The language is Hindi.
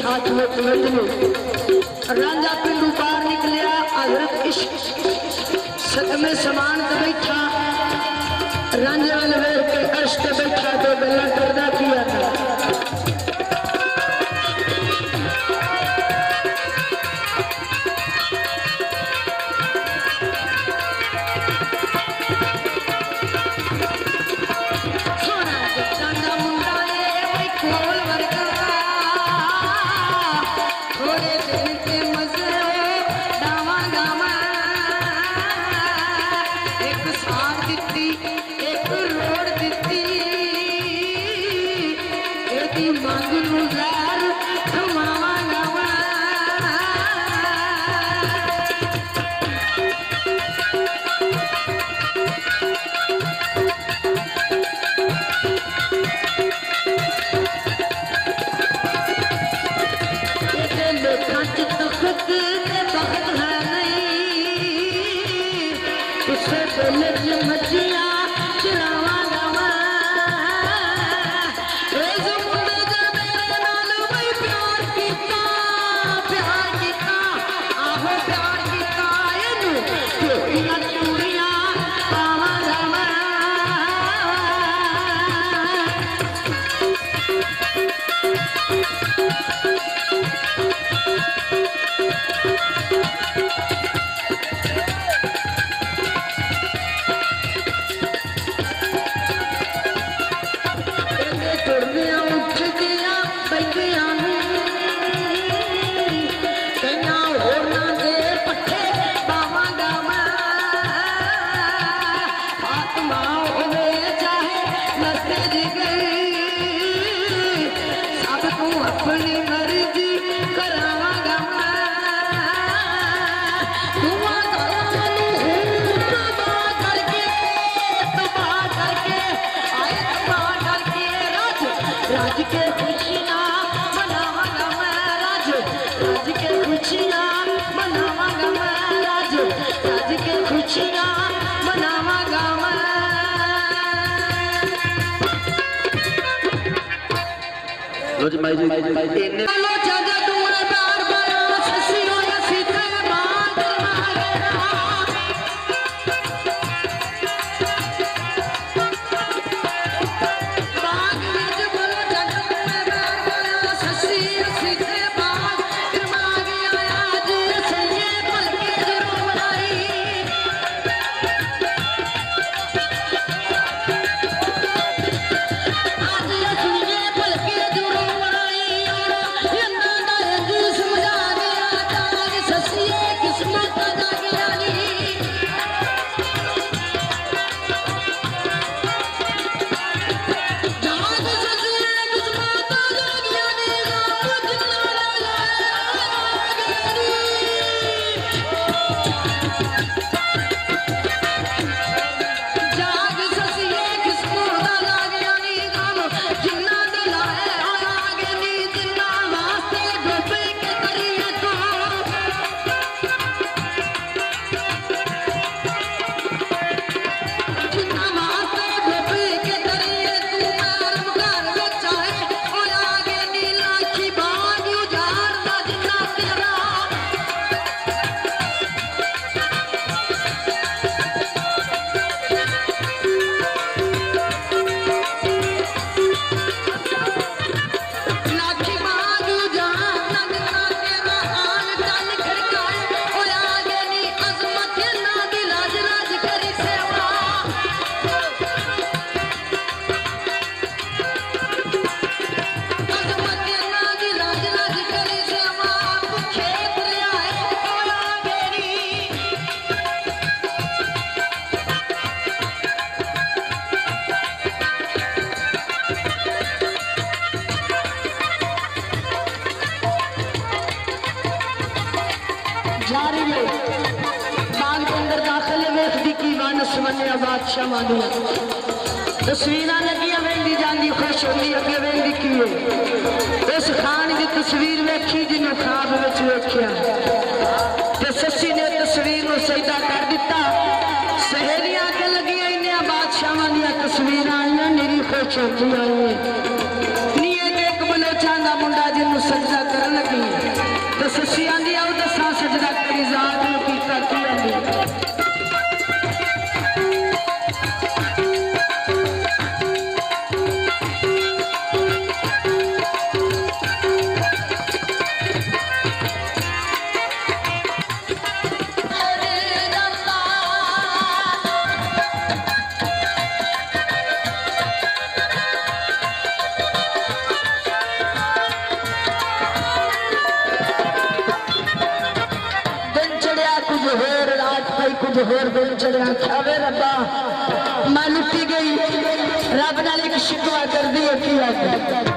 हाथ में मंजलू रांझा पिंडू बाहर निकलिया हजरत इश्क सत में समान तो बैठा रांझे वाले वेख के अर्श पे बैठा तो गला करदा किया था Yeah. बादशाह मादिया तस्वीर लगिया वेंदी जांदी खुश होंदी अगे वेंदी की इस खान की तस्वीर वेखी जिन्हों ख्वाब विच वेखिया ते सस्सी ने तस्वीर नूं सजदा कर दिता सहेलियां अगे लगिया इन्नियां बादशाहां दी तस्वीर आईयां निरी खुश होंदी आई नीए के एक बलोचां दा मुंडा जिन्हों सजदा करन लगी ते सस्सी आंदी आओ दसा सजदा करी जात नूं कीता की आंदी कुछ होर दिन चढ़िया खावे रब्बा मैं लुटी गई रब नाल एक शिकवा कर दी